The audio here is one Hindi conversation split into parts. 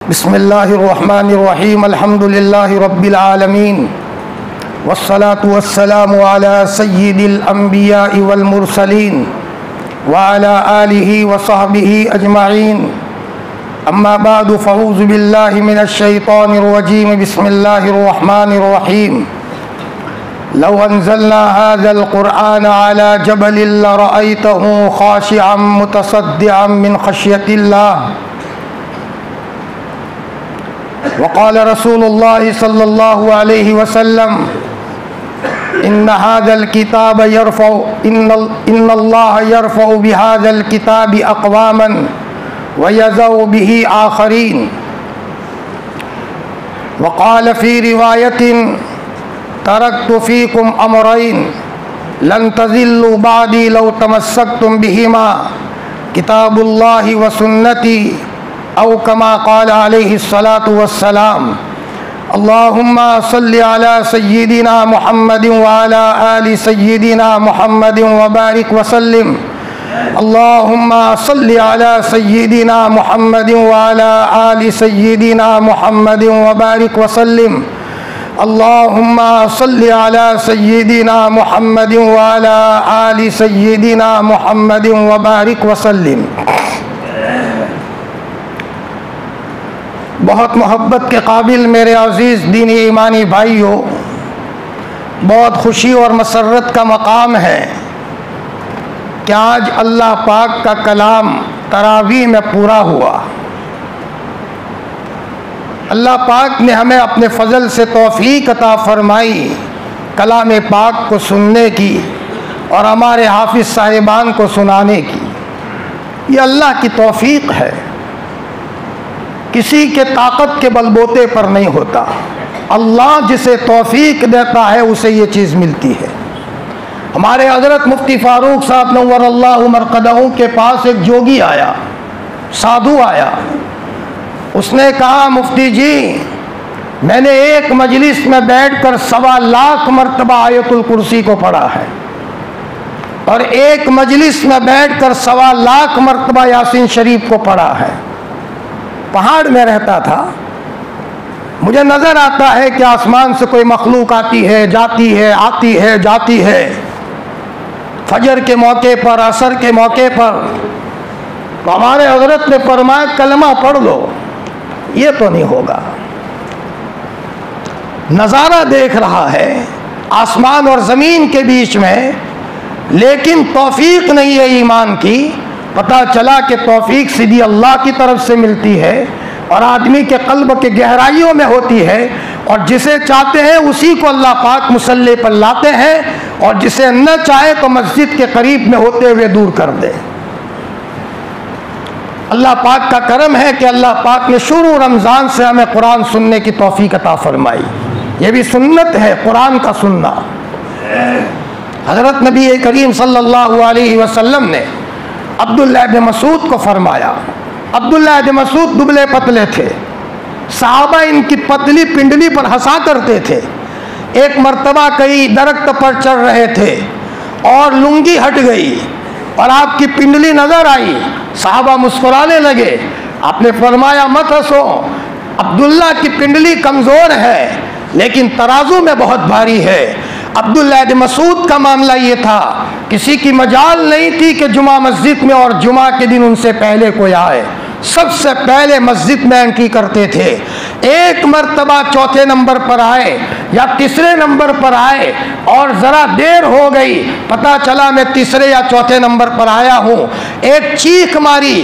बिस्मिल्लाहिर्रहमानिर्रहीम अल्हम्दुलिल्लाहि रब्बिल आलमीन वस्सलातु वस्सलामु अला सय्यिदिल अंबिया'i वल मुरसलीन व अला आलिहि व सहबिहि अजमईन अम्मा बादु फ़अऊज़ु बिल्लाहि मिनश शैतानिर रजीम बिस्मिल्लाहिर्रहमानिर्रहीम लौ अंज़लना हाज़ल क़ुरआन अला जबलिन लरअयतहु ख़ाशिअन मुतसद्दिअन मिन ख़श्यतिल्लाह वक़ाल रसूलुल्लाह सल्लल्लाहु अलैहि वसल्लम इन्न हाज़ल किताब यरफ़उ इन्नल्लाह यरफ़उ बिहाज़ल किताबि अक़वामन व यज़उ बिही आख़रीन वक़ाल फ़ी रिवायतिन तरक्तु फ़ीकुम अमरैन लन तज़िल्लु बादी लौ तमस्सक्तुम बिहिमा किताबुल्लाहि व सुन्नती औ कमा क़ाल अलैहिस्सलातु वस्सलाम अल्लाहुम्मा सल्लि अला सय्यिदिना मुहम्मदिन व अला आलि सय्यिदिना मुहम्मदिन व बारिक व सल्लिम अल्लाहुम्मा सल्लि अला सय्यिदिना मुहम्मदिन व अला आलि सय्यिदिना मुहम्मदिन व बारिक व सल्लिम अल्लाहुम्मा सल्लि अला सय्यिदिना मुहम्मदिन व अला आलि सय्यिदिना मुहम्मदिन व बारिक व सल्लिम। बहुत मोहब्बत के काबिल मेरे अज़ीज़ दीनी ईमानी भाइयों, बहुत खुशी और मसरत का मकाम है कि आज अल्लाह पाक का कलाम तरावी में पूरा हुआ। अल्लाह पाक ने हमें अपने फ़ज़ल से तौफ़ीक़ अता फ़रमाई कलाम पाक को सुनने की और हमारे हाफिज़ साहिबान को सुनाने की। ये अल्लाह की तौफ़ीक़ है, किसी के ताकत के बलबूते पर नहीं होता। अल्लाह जिसे तौफीक देता है उसे ये चीज़ मिलती है। हमारे हज़रत मुफ्ती फ़ारूक साहब नव्वरल्लाहु मरक़दहू के पास एक जोगी आया, साधु आया। उसने कहा, मुफ्ती जी, मैंने एक मजलिस में बैठकर 1.25 लाख मरतबा आयतुल कुर्सी को पढ़ा है और एक मजलिस में बैठकर 1.25 लाख मरतबा यासीन शरीफ को पढ़ा है। पहाड़ में रहता था, मुझे नज़र आता है कि आसमान से कोई मखलूक आती है, जाती है, आती है, जाती है। फजर के मौके पर, असर के मौके पर तो हमारे हज़रत ने फरमाया कलमा पढ़ लो। ये तो नहीं होगा। नज़ारा देख रहा है आसमान और ज़मीन के बीच में, लेकिन तौफीक नहीं है ईमान की। पता चला कि तौफीक सीधी अल्लाह की तरफ से मिलती है और आदमी के कल्ब के गहराइयों में होती है, और जिसे चाहते हैं उसी को अल्लाह पाक मुसल्ले पर लाते हैं और जिसे न चाहे तो मस्जिद के करीब में होते हुए दूर कर दे। अल्लाह पाक का करम है कि अल्लाह पाक ने शुरू रमज़ान से हमें कुरान सुनने की तौफीक अता फरमाई। ये भी सुन्नत है कुरान का सुनना। हज़रत नबी करीम सल्लल्लाहु अलैहि वसल्लम ने अब्दुल्लाह इब्न मसूद को फरमाया। अब्दुल्लाह इब्न मसूद दुबले पतले थे, सहाबा इनकी पतली पिंडली पर हंसा करते थे। एक मर्तबा कई दरख्त पर चढ़ रहे थे और लुंगी हट गई और आपकी पिंडली नजर आई। सहाबा मुस्कुराने लगे। आपने फरमाया, मत हंसो, अब्दुल्लाह की पिंडली कमज़ोर है लेकिन तराजू में बहुत भारी है। अब्दुल्लाह इब्न मसूद का मामला ये था, किसी की मजाल नहीं थी कि जुमा मस्जिद में और जुमा के दिन उनसे पहले कोई आए, सबसे पहले मस्जिद में एंट्री करते थे। एक मर्तबा चौथे नंबर पर आए या तीसरे नंबर पर आए और ज़रा देर हो गई, पता चला मैं तीसरे या चौथे नंबर पर आया हूँ। एक चीख मारी,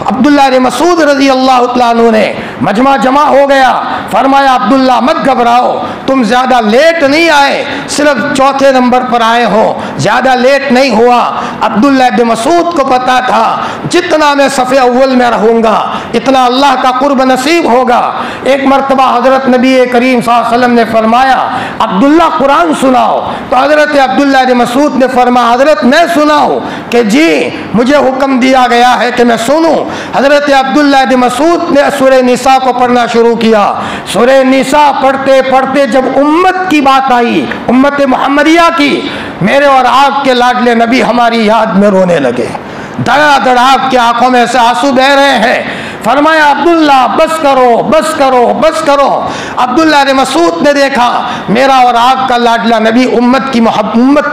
अब्दुल्लाह इब्न मसूद रज़ी अल्लाह तआला अन्हु ने, मजमा जमा हो गया। फरमाया, अब्दुल्ला मत घबराओ, तुम ज़्यादा लेट नहीं आए, सिर्फ चौथे नंबर पर आए हो, ज़्यादा लेट नहीं हुआ। अब्दुल्लाह इब्न मसूद को पता था जितना मैं सफ़े अव्वल में रहूँगा इतना अल्लाह का कुर्ब नसीब होगा। एक मरतबा हज़रत नबी करीम सल्लल्लाहु अलैहि वसल्लम ने फरमाया, अब्दुल्ला कुरान सुनाओ। तो हज़रत अब्दुल्लाह इब्न मसूद ने फरमाया, हज़रत मैं सुनाऊँ? कि जी, मुझे हुक्म दिया गया है कि मैं सुनूँ। हज़रत अब्दुल्लाह इब्न मसूद ने सूरह निसा को पढ़ना शुरू किया। सूरह निसा पढ़ते पढ़ते जब उम्मत की बात आई, उम्मत मुहम्मदिया की, मेरे और आपके लाडले नबी हमारी याद में रोने लगे। धड़ाधड़ आपकी आंखों में से आंसू बह रहे हैं। फरमाया अब्दुल्ला बस करो बस करो बस करो। अब्दुल्ला ने मसूद ने देखा मेरा और आपका लाडला नबी उम्मत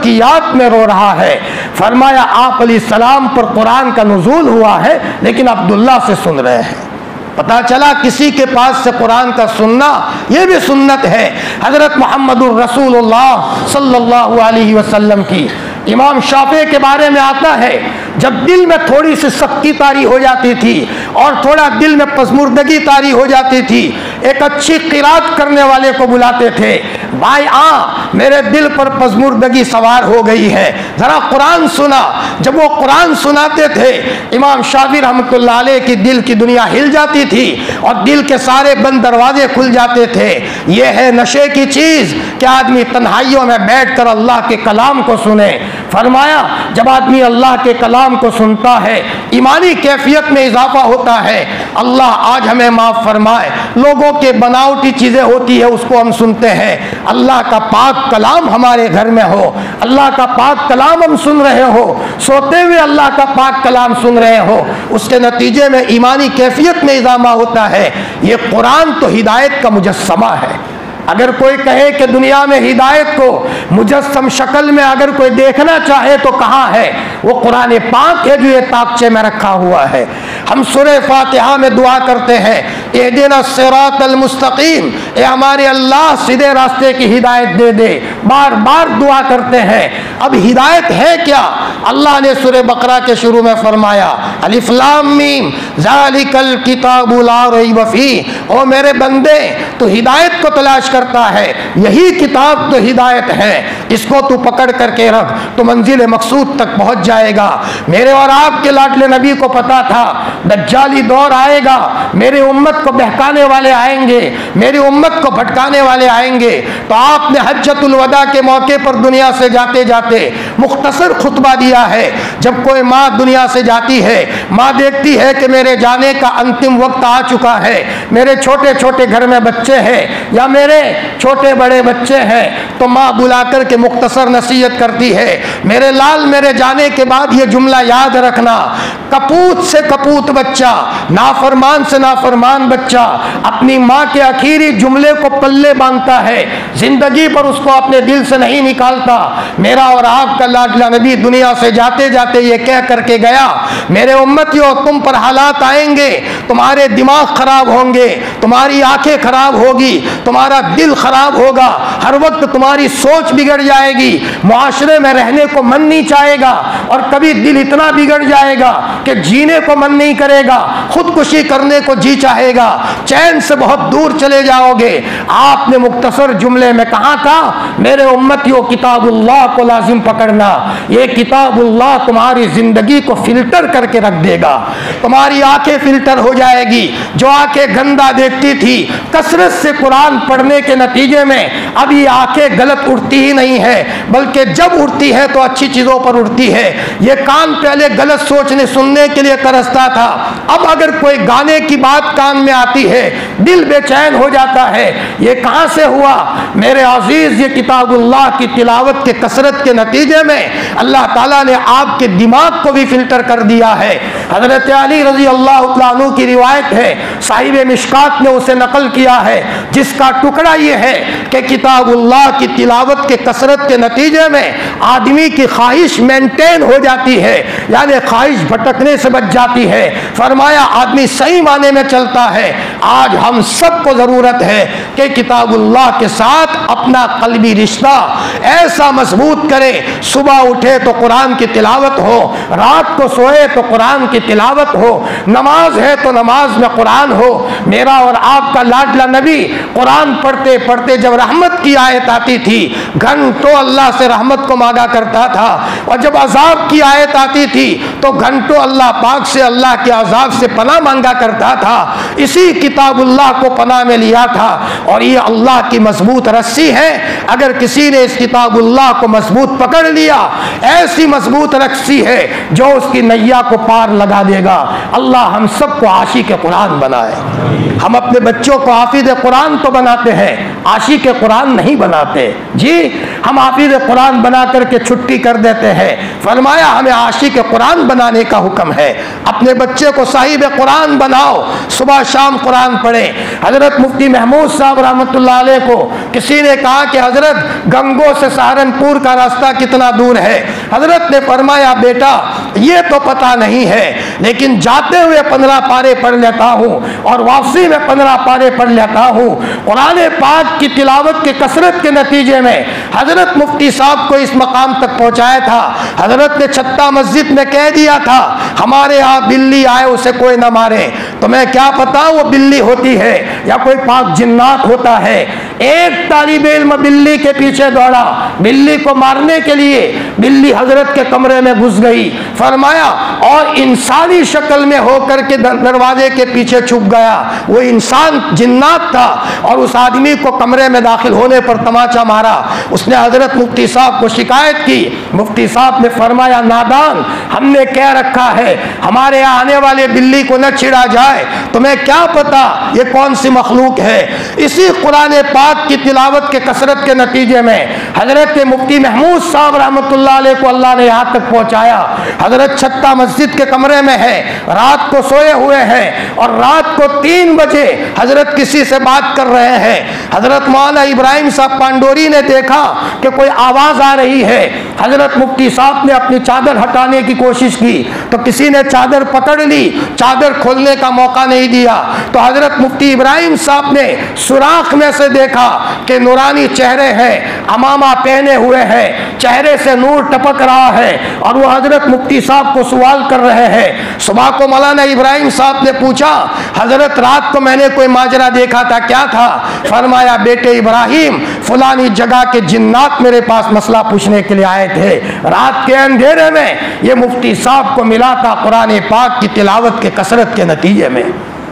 की याद में रो रहा है। फरमाया आप अलैहिस्सलाम पर कुरान का नुज़ूल हुआ है लेकिन अब्दुल्ला से सुन रहे हैं। पता चला किसी के पास से कुरान का सुनना ये भी सुन्नत है। हज़रत मुहम्मदुर रसूलुल्लाह सल्लल्लाहु अलैहि वसल्लम की इमाम शाफी के बारे में आता है, जब दिल में थोड़ी सी सख्ती तारी हो जाती थी और थोड़ा दिल में पसमुर्दगी तारी हो जाती थी, एक अच्छी क़िरात करने वाले को बुलाते थे, भाई मेरे दिल पर पसमुर्दगी सवार हो गई है, ज़रा कुरान सुना। जब वो कुरान सुनाते थे इमाम शाफी रहमतुल्लाह अलैह की दिल की दुनिया हिल जाती थी और दिल के सारे बंद दरवाजे खुल जाते थे। ये है नशे की चीज़ कि आदमी तन्हाइयों में बैठ कर अल्लाह के कलाम को सुने। फरमाया जब आदमी अल्लाह के कलाम को सुनता है ईमानी कैफियत में इजाफा होता है। अल्लाह आज हमें माफ़ फरमाए, लोगों के बनावटी चीज़ें होती है उसको हम सुनते हैं। अल्लाह का पाक कलाम हमारे घर में हो, अल्लाह का पाक कलाम हम सुन रहे हो, सोते हुए अल्लाह का पाक कलाम सुन रहे हो, उसके नतीजे में ईमानी कैफियत में इजाफा होता है। ये कुरान तो हिदायत का मुजस्समा है। अगर कोई कहे कि दुनिया में हिदायत को मुजस्सम शक्ल में अगर कोई देखना चाहे तो कहाँ है, वो कुरान पाक है जो ये ताकचे में रखा हुआ है। हम सूरह फातिहा में दुआ करते हैं इहदिना सिरातल मुस्तकीम, ए हमारे अल्लाह सीधे रास्ते की हिदायत दे दे, बार बार दुआ करते हैं। अब हिदायत है क्या? अल्लाह ने सूरह बकरा के शुरू में फरमाया अलिफ लाम मीम ज़ालिकल किताबु ला रैब फीह, ओ मेरे बंदे तो हिदायत को तलाश करता है, यही किताब तो हिदायत है, इसको तू पकड़ करके रख तो मंजिल मकसूद तक पहुंच जाएगा। मेरे और आपके लाडले नबी को पता था दज्जाली दौर आएगा, मेरे उम्मत को बहकाने वाले आएंगे, मेरी उम्मत को भटकाने वाले आएंगे। तो आपने हज्जतुल वदा के मौके पर दुनिया से जाते जाते मुख्तसर खुतबा दिया है। जब कोई माँ दुनिया से जाती है, माँ देखती है कि मेरे जाने का अंतिम वक्त आ चुका है, मेरे छोटे छोटे घर में बच्चे हैं या मेरे छोटे बड़े बच्चे हैं, तो माँ बुलाकर के मुख्तसर नसीहत करती है, मेरे लाल मेरे जाने के बाद ये जुमला याद रखना, कपूत से कपूत बच्चा, नाफरमान से नाफरमान बच्चा अपनी माँ के आखिरी जुमले को पल्ले बांधता है, जिंदगी पर उसको अपने दिल से नहीं निकालता। मेरा और आपका लाडला नबी दुनिया से जाते जाते ये कह करके गया, मेरे उम्मतियों तुम पर हालात आएंगे, तुम्हारे दिमाग खराब होंगे, तुम्हारी आंखें खराब होगी, तुम्हारा दिल खराब होगा, हर वक्त तुम्हारी सोच बिगड़ जाएगी, मुआशरे में रहने को मन नहीं चाहेगा और कभी दिल इतना बिगड़ जाएगा कि जीने को मन नहीं करेगा, खुदकुशी करने को जी चाहेगा, चैन से बहुत दूर चले जाओगे। आपने मुख्तसर जुमले में कहा था मेरे उम्मतियों किताबुल्लाह को लाजिम पकड़ना, ये किताबुल्लाह तुम्हारी जिंदगी को फिल्टर करके रख देगा, तुम्हारी आंखें फिल्टर हो जाएगी। जो आंखें गंदा देखती थी कसरत से कुरान पढ़ने के नतीजे में अब ये आंखें गलत उठती ही नहीं है, बल्कि जब उठती है तो अच्छी चीजों पर उठती है। ये कान पहले गलत सोचने सुनने के लिए तरसता था, अब अगर कोई गाने की बात कान में आती है दिल बेचैन हो जाता है। ये कहां से हुआ मेरे अजीज? ये किताबुल्लाह की तिलावत के कसरत के नतीजे में अल्लाह ताला ने आपके दिमाग को भी फिल्टर कर दिया है। हजरत अली रजी अल्लाह तआला अन्हु की रिवायत है, साहिब मिशकात ने उसे नकल किया है, जिसका टुकड़ा ये है कि किताबुल्लाह की तिलावत के कसरत के नतीजे में आदमी की ख्वाहिश मेंटेन हो जाती है, यानी ख्वाहिश भटकने से बच जाती है। फरमाया आदमी सही माने में चलता है। आज हम सबको ज़रूरत है कि किताबुल्लाह के साथ अपना कल्बी रिश्ता ऐसा मजबूत करे, सुबह उठे तो कुरान की तिलावत हो, रात को सोए तो कुरान की तिलावत हो, नमाज है तो नमाज में कुरान हो। मेरा और आपका लाडला नबी कुरान पढ़ते पढ़ते जब रहमत की आयत आती थी घंटों अल्लाह से रहमत को मांगा करता था, और जब अजाब की आयत आती थी तो घंटों अल्लाह पाक से अल्लाह के अजाब से पनाह मांगा करता था। इसी किताबुल्लाह को पनाह में लिया था, और ये अल्लाह की मजबूत रस्सी है। अगर किसी ने इस किताबुल्लाह को मजबूत पकड़ लिया, ऐसी मजबूत रस्सी है जो उसकी नैया को पार लगा देगा। अल्लाह हम सबको आशिक कुरान बनाए। हम अपने बच्चों को हाफिज कुरान तो बनाते हैं, आशिक कुरान नहीं बनाते जी, हम हाफिज कुरान बना करके छुट्टी कर देते हैं। फरमाया हमें आशिक कुरान बनाने का हुक्म है। अपने बच्चे को साहिब कुरान बनाओ, सुबह शाम कुरान पढ़े। हजरत मुफ्ती महमूद साहब रहमतुल्लाह अलैह को किसी ने कहा कि हजरत गंगो से सहारनपुर का रास्ता कितना दूर है? हजरत ने फरमाया बेटा ये तो पता नहीं है, लेकिन जाते हुए 15 पारे पढ़ लेता हूँ और वापसी में 15 पारे पढ़ लेता हूँ। कुरान पाक की तिलावत की कसरत के नतीजे में हजरत मुफ्ती साहब को इस मकाम तक पहुँचाया था। हजरत ने छत्ता मस्जिद में कह दिया था हमारे यहाँ बिल्ली आए उसे कोई न मारे। तो मैं क्या पता वो बिल्ली होती है या कोई पाक जिन्नात होता है। एक तालिब इल्म बिल्ली के पीछे दौड़ा, बिल्ली को मारने के लिए। बिल्ली हजरत के कमरे में घुस गई। फरमाया और इंसानी शक्ल में होकर के दरवाजे के पीछे छुप गया। वो इंसान जिन्नात था और उस आदमी को कमरे में दाखिल होने पर तमाचा मारा। उसने हजरत मुफ्ती साहब को शिकायत की। मुफ्ती साहब ने फरमाया नादान, हमने कह रखा है हमारे यहाँ आने वाले बिल्ली को न छिड़ा जाए, तुम्हें क्या पता ये कौन सी मखलूक है। इसी कुरान पाक की तिलावत के कसरत के नतीजे में हजरत मुफ्ती महमूद साहब रहमतुल्लाह अलैह को अल्लाह ने यहाँ तक पहुँचाया। हजरत छत्ता मस्जिद के कमरे में है, रात को सोए हुए हैं और रात को 3 बजे हजरत किसी से बात कर रहे हैं। हजरत मौलाना इब्राहिम साहब पांडोरी ने देखा कि कोई आवाज आ रही है। हजरत मुफ्ती साहब ने अपनी चादर हटाने की कोशिश की तो किसी ने चादर पकड़ ली, चादर खोलने का मौका नहीं दिया। तो हजरत मुफ्ती इब्राहिम साहब ने सुराख में से देखा कि नूरानी चेहरे हैं, अमामा पहने हुए हैं, चेहरे से नूर टपक रहा है और वो हजरत मुफ्ती साहब को सवाल कर रहे हैं। सुबह को मौलाना इब्राहिम साहब ने पूछा हजरत रात को मैंने कोई माजरा देखा था, क्या था? फरमाया बेटे इब्राहिम फलानी जगह के जिन्नात मेरे पास मसला पूछने के लिए आए थे। रात के अंधेरे में ये मुफ्ती साहब को मिला था कुरान पाक की तिलावत के कसरत के नतीजे में।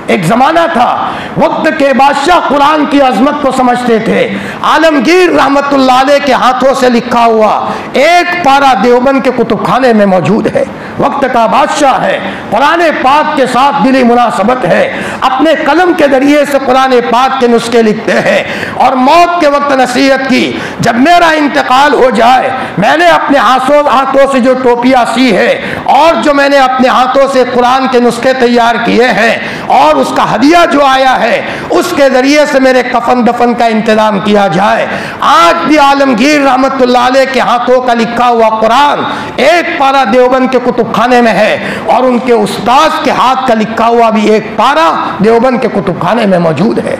एक जमाना था वक्त के बादशाह कुरान की अजमत को समझते थे। आलमगीर रहमतुल्लाह अलैह के हाथों से लिखा हुआ एक पारा देवबंद के कुतुबखाने में मौजूद है। वक्त का बादशाह है, कुरान पाक के साथ दिली मुनासबत है, अपने कलम के जरिए से कुरान पाक के नुस्खे लिखते हैं और मौत के वक्त नसीहत की जब मेरा इंतकाल हो जाए, मैंने अपने हाथों से जो टोपियाँ सी है और जो मैंने अपने हाथों से कुरान के नुस्खे तैयार किए हैं और उसका हदिया जो आया है उसके जरिए से मेरे कफन दफन का इंतजाम किया जाए। आज भी आलमगीर रहमतुल्लाह अलैह के हाथों का लिखा हुआ कुरान एक पारा देवबंद के कुतुबखाने में है और उनके उस्ताद के हाथ का लिखा हुआ भी एक पारा देवबंद के कुतुबखाने में मौजूद है।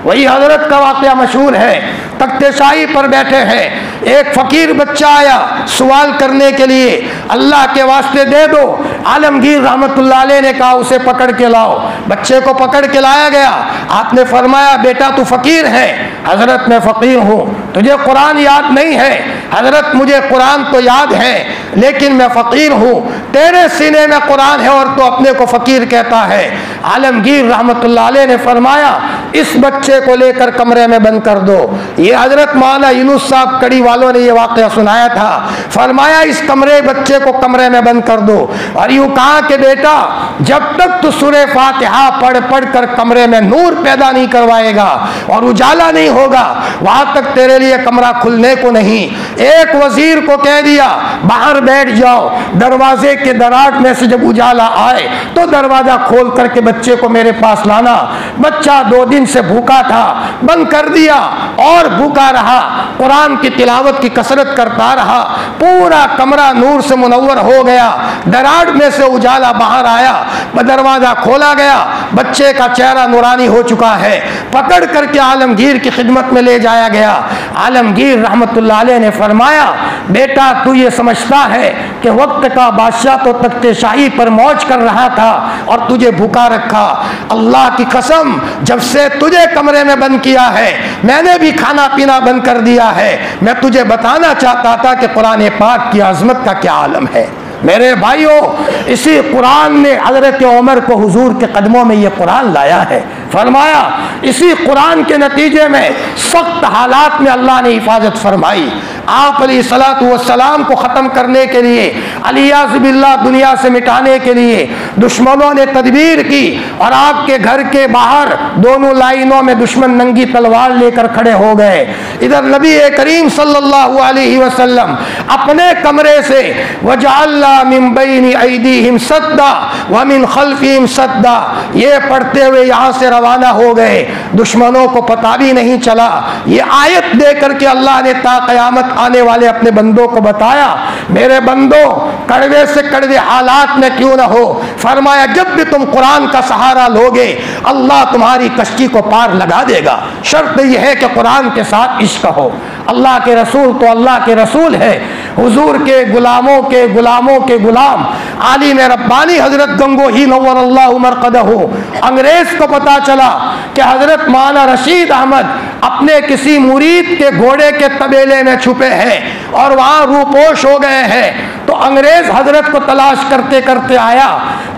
वही हजरत का वाक़या मशहूर है। तख्ते शाही पर बैठे हैं, एक फकीर बच्चा आया सवाल करने के लिए, अल्लाह के वास्ते दे दो। आलमगीर रहमतुल्लाह अलैह ने कहा उसे पकड़ के लाओ। बच्चे को पकड़ के लाया गया। आपने फरमाया बेटा तू फकीर है? हजरत मैं फकीर हूँ। तुझे कुरान याद नहीं है? हजरत मुझे कुरान तो याद है लेकिन मैं फकीर हूँ। तेरे सीने में कुरान है और तू अपने को फकीर कहता है। आलमगीर रहमतुल्लाह अलैह ने फरमाया इस बच्चे को लेकर कमरे में बंद कर दो। ये हजरत मौलाना यूनुस साहब कड़ी वालों ने ये वाक़या सुनाया था। फरमाया इस बच्चे को कमरे में बंद कर दो और यूँ कहा कि बेटा जब तक तू सूरे फातिहा पढ़ पढ़ कर कमरे में नूर पैदा नहीं करवाएगा और उजाला नहीं होगा वहाँ तक तेरे लिए कमरा खुलने को नहीं। एक वजीर को कह दिया बाहर बैठ जाओ, दरवाजे के दराज में से जब उजाला आए तो दरवाजा खोल करके बच्चे को मेरे पास लाना। बच्चा 2 दिन से भूखा था, बंद कर दिया और भूखा रहा, कुरान की तिलावत की कसरत करता रहा। पूरा कमरा नूर से मुनव्वर हो गया, दराज में से उजाला बाहर आया, दरवाजा खोला गया, बच्चे का चेहरा नूरानी हो चुका है। पकड़ करके आलमगीर की खिदमत में ले जाया गया। आलमगीर रहमतुल्लाह अलैह ने फरमाया बेटा तू ये समझता है कि वक्त का बादशाह तो तख्ते शाही पर मौज कर रहा था और तुझे भूखा रखा। अल्लाह की कसम जब से तुझे कमरे में बंद किया है मैंने भी खाना पीना बंद कर दिया है। मैं तुझे बताना चाहता था कि कुरान पाक की अजमत का क्या आलम है। मेरे भाइयों इसी कुरान ने हजरत उमर को हुजूर के कदमों में ये कुरान लाया है। फरमाया इसी कुरान के नतीजे में सख्त हालात में अल्लाह ने हिफाजत फरमाई। आप अलैहिस्सलातु वस्सलाम को ख़त्म करने के लिए, अलियाज़ बिल्लाह दुनिया से मिटाने के लिए दुश्मनों ने तदबीर की और आपके घर के बाहर दोनों लाइनों में दुश्मन नंगी तलवार लेकर खड़े हो गए। इधर नबी करीम सल्लल्लाहु अलैहि वसल्लम अपने कमरे से वजअलना मिन बैनि ऐदीहिम सद्दा व मिन खल्फिहिम सद्दा, ये पढ़ते हुए यहाँ से रवाना हो गए। दुश्मनों को पता भी नहीं चला। ये आयत दे करके अल्लाह ने ता क़यामत आने वाले अपने बंदों को बताया, मेरे बंदो कड़वे से कड़वे हालात में क्यों ना हो, फरमाया जब भी तुम कुरान का सहारा लोगे अल्लाह तुम्हारी कश्ती को पार लगा देगा। शर्त यह है कि कुरान के साथ इश्क हो। अल्लाह के रसूल तो अल्लाह के रसूल है, हुजूर के गुलामों के गुलाम आलिम रब्बानी हजरत गंगोही नव्वरल्लाहु मरक़दहू। अंग्रेज को पता चला कि हजरत मौलाना रशीद अहमद अपने किसी मुरीद के घोड़े के तबेले में छुपे हैं और वहाँ रूपोश हो गए हैं, तो अंग्रेज हजरत को तलाश करते करते आया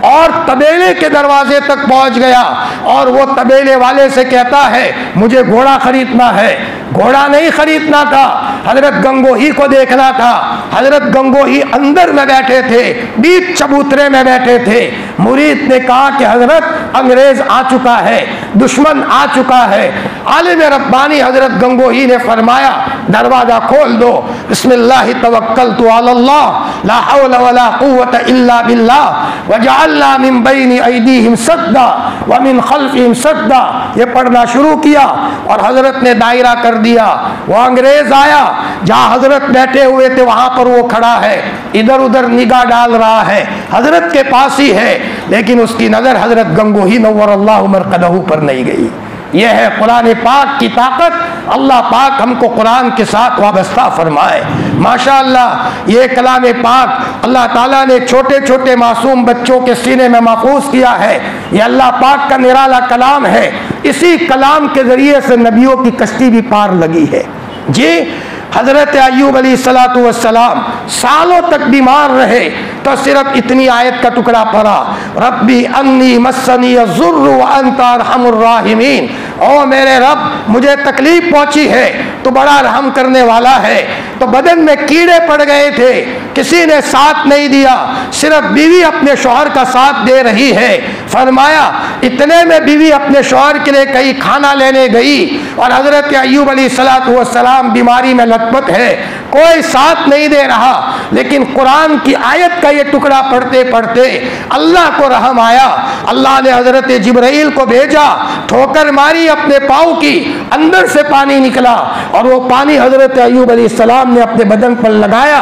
और तबेले के दरवाजे तक पहुँच गया और वो तबेले वाले से कहता है मुझे घोड़ा खरीदना है। घोड़ा नहीं खरीदना था, हजरत गंगोही को देखना था। हजरत गंगोही अंदर में बैठे थे, बीच चबूतरे में बैठे थे। मुरीद ने कहा कि हजरत अंग्रेज आ चुका है, दुश्मन आ चुका है। आलिम रब्बानी हजरत गंगोही ने फरमाया दरवाजा खोल दो, बिस्मिल्लाहि तवक्कलतु अलल्लाह ला हौला वला कुव्वता इल्ला बिल्लाह वजअलना मिन बैनि ऐदीहिम सद्दा व मिन खल्फिहिम सद्दा। ये पढ़ना शुरू किया और हजरत ने दायरा कर दिया। वो अंग्रेज आया, जहाँ हजरत बैठे हुए थे वहां पर वो खड़ा है, इधर उधर निगाह डाल रहा है, हजरत के पास ही है, लेकिन उसकी नजर हजरत गंगोही नव्वरल्लाहु मरक़दहू पर नहीं गई। यह है कुरान पाक की ताकत। अल्लाह पाक हमको कुरान के साथ वाबस्ता फरमाए। माशाअल्लाह ये कलाम पाक अल्लाह ताला ने छोटे छोटे मासूम बच्चों के सीने में महफूज किया है। ये अल्लाह पाक का निराला कलाम है। इसी कलाम के जरिए से नबियों की कश्ती भी पार लगी है। जी हजरत अय्यूब अलैहिस्सलातु वस्सलाम सालों तक बीमार रहे तो सिर्फ इतनी आयत का टुकड़ा पढ़ा, रब्बी अन्नी मस्सनी ज़ुर्रु व अंता अरहमुर राहिमीन। ओ मेरे रब मुझे तकलीफ पहुंची है तो बड़ा रहम करने वाला है। तो बदन में कीड़े पड़ गए थे, किसी ने साथ नहीं दिया, सिर्फ बीवी अपने शौहर का साथ दे रही है। फरमाया इतने में बीवी अपने शौहर के लिए कहीं खाना लेने गई और हजरत अय्यूब अलैहिस्सलातु वस्सलाम बीमारी में लथपथ है, कोई साथ नहीं दे रहा। लेकिन कुरान की आयत का ये टुकड़ा पढ़ते पढ़ते अल्लाह को रहम आया। अल्लाह ने हजरत जिब्राइल को भेजा, ठोकर मारी अपने पाँव की, अंदर से पानी निकला और वो पानी हजरत अय्यूब अलैहिस्सलाम ने अपने बदन पर लगाया।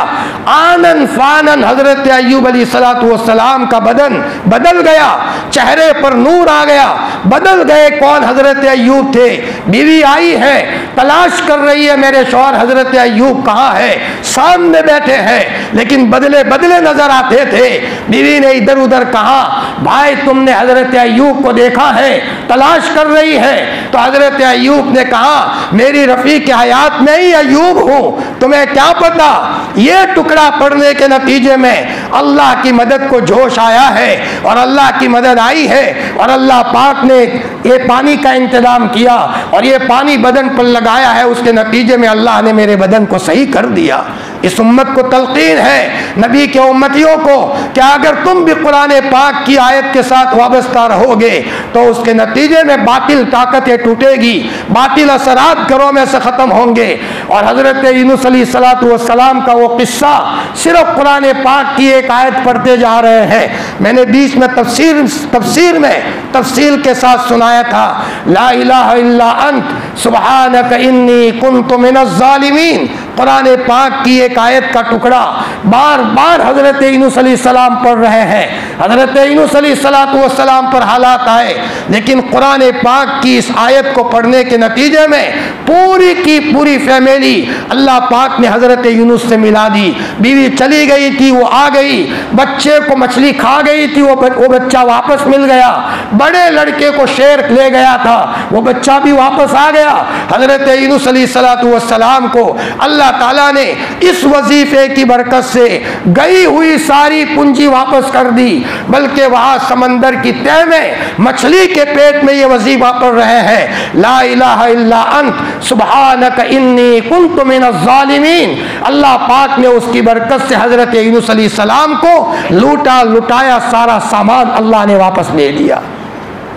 आनन फानन हजरत अय्यूब अलैहिस्सलातु वस्सलाम का बदन बदल गया, चेहरे पर नूर आ गया। बदल गए कौन? हजरत अय्यूब थे। बीवी आई है, तलाश कर रही है मेरे शौहर हजरत अय्यूब कहाँ है, सामने बैठे हैं लेकिन बदले बदले नजर आते थे। बीवी ने इधर उधर कहा भाई तुमने हजरत अय्यूब को देखा है, तलाश कर रही है। तो हजरत अय्यूब ने कहा मेरी रफीक हयात में ही अय्यूब हूँ, तुम्हें क्या पता। ये टुकड़ा पढ़ने के नतीजे में अल्लाह की मदद को जोश आया है और अल्लाह की मदद आई है और अल्लाह पाक ने ये पानी का इंतजाम किया और ये पानी बदन पर लगाया है। उसके नतीजे में अल्लाह ने मेरे बदन को सही कर दिया। इस उम्मत को तलकीन है, नबी के उम्मतियों को, क्या अगर तुम भी कुरान पाक की आयत के साथ वाबस्ता रहोगे तो उसके नतीजे में बातिल ताकतें टूटेगी, बातिल असरात घरों में से ख़त्म होंगे। और हज़रत यूनुस अलैहिस्सलातु वस्सलाम का वो किस्सा सिर्फ कुरान पाक की एक आयत पढ़ते जा रहे हैं। मैंने बीच में तफसीर में तफसील के साथ सुनाया था, ला इलाहा इल्ला अंत सुब्हानक इन्नी कुन्तु मिनज़ ज़ालिमीन। कुरान पाक की एक आयत का टुकड़ा बार बार हजरत यूनुस अलैहिस्सलाम पढ़ रहे हैं। हजरत यूनुस अलैहिस्सलातु वस्सलाम पर हालात आए, लेकिन कुरान पाक की इस आयत को पढ़ने के नतीजे में पूरी की पूरी फैमिली अल्लाह पाक ने हजरत यूनुस से मिला दी। बीवी चली गई थी, वो आ गई, बच्चे को मछली खा गई थी, वो बच्चा वापस मिल गया। बड़े लड़के को शेर ले गया था, वो बच्चा भी वापस आ गया। हजरत यूनुस अलैहिस्सलातु वस्सलाम को अल्लाह ताला ने इस वजीफे की बरकत से गई हुई सारी पूंजी वापस कर दी। बल्कि वहाँ समंदर की तह में मछली के पेट में ये वजीफा पढ़ रहे हैं, ला इलाहा इल्ला अंत सुब्हानक इन्नी कुन्तु मिनज़ ज़ालिमीन। अल्लाह पाक ने उसकी बरकत से हजरत यूनुस अलैहिस्सलाम को लूटा लुटाया, सारा सामान अल्लाह ने वापस ले लिया।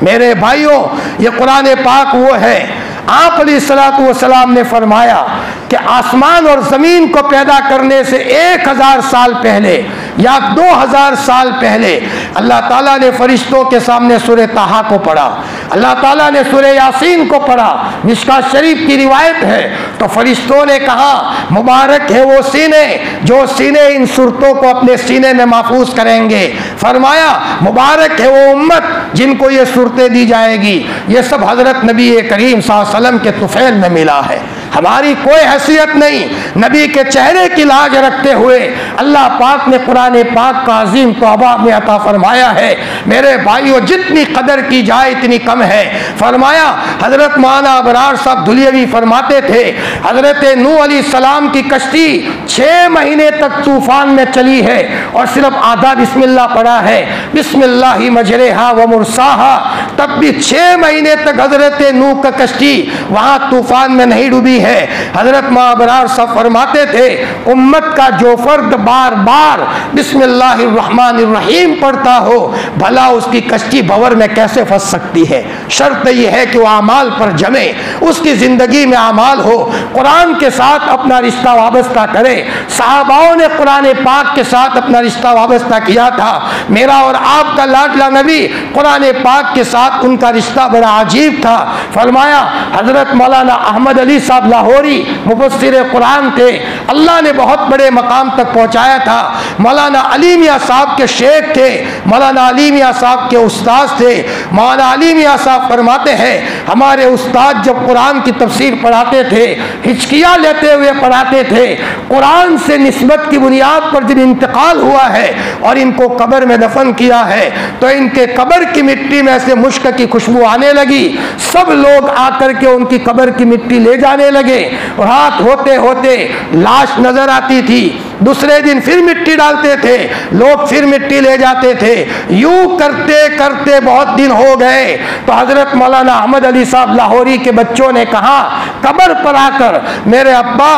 मेरे भाइयों, ये कुरान पाक वो है, आप अलैहिस्सलातु वस्सलाम ने फरमाया कि आसमान और ज़मीन को पैदा करने से 1000 साल पहले या 2000 साल पहले अल्लाह ताला ने फरिश्तों के सामने सूरह ताहा को पढ़ा, अल्लाह ताला ने सूरह यासीन को पढ़ा। मिशकात शरीफ की रिवायत है, तो फरिश्तों ने कहा मुबारक है वो सीने जो सीने इन सूरतों को अपने सीने में महफूज करेंगे। फरमाया मुबारक है वो उम्मत जिनको ये सूरतें दी जाएगी। ये सब हज़रत नबी करीम सल्लल्लाहु अलैहि वसल्लम के तुफैल में मिला है। हमारी कोई हैसियत नहीं, नबी के चेहरे की लाज रखते हुए अल्लाह पाक ने कुरान पाक का अजीम तौबा में अता फरमाया है। मेरे भाइयों, जितनी कदर की जाए इतनी कम है। फरमाया हजरत मौलाना अबरार साहब दुलियवी फरमाते थे, हजरत नूह अलैहिस्सलाम की कश्ती 6 महीने तक तूफान में चली है और सिर्फ आधा बिस्मिल्लाह पढ़ा है, बिस्मिल्लाहि मजरेहा व मुरसाहा, तब भी 6 महीने तक हजरत नूह का कश्ती वहां तूफान में नहीं डूबी है। हजरत अबरार साहब फरमाते थे, उम्मत का जो फर्द बार बार बिस्मिल्लाहिर्रहमानिर्रहीम पढ़ता हो, भला उसकी कश्ती भंवर में कैसे फंस सकती है। शर्त यह है कि वह अमाल पर जमे, उसकी जिंदगी में अमाल हो, कुरान के साथ अपना रिश्ता वाबस्ता करे। सहाबाओं ने कुरान पाक के साथ अपना रिश्ता वाबस्ता किया था। मेरा और आपका लाडला नबी कुरान पाक के साथ उनका रिश्ता बड़ा अजीब था। फरमाया हजरत मौलाना अहमद अली साहब लाहौरी मुफस्सिर कुरान थे, अल्लाह ने बहुत बड़े मकाम तक पहुंचाया था। मौलाना अली मियाँ साहब के शेख थे, मौलाना अली मियाँ साहब के उस्ताद थे। मौलाना अली मियाँ साहब फरमाते हैं, हमारे उस्ताद जब कुरान की तफसीर पढ़ाते थे हिचकियाँ लेते हुए पढ़ाते थे। कुरान से निस्बत की बुनियाद पर जब इंतकाल हुआ है और इनको कब्र में दफन किया है तो इनके कब्र की मिट्टी में से मुश्क की खुशबू आने लगी। सब लोग आकर के उनकी कब्र की मिट्टी ले जाने लगे। रात होते होते लाश नजर आती थी, दूसरे दिन फिर मिट्टी डालते थे, लोग फिर मिट्टी ले जाते थे। यूं करते करते बहुत दिन हो गए तो हजरत मौलाना अहमद अली साहब लाहौरी के बच्चों ने कहा कब्र पर आकर, मेरे अब्बा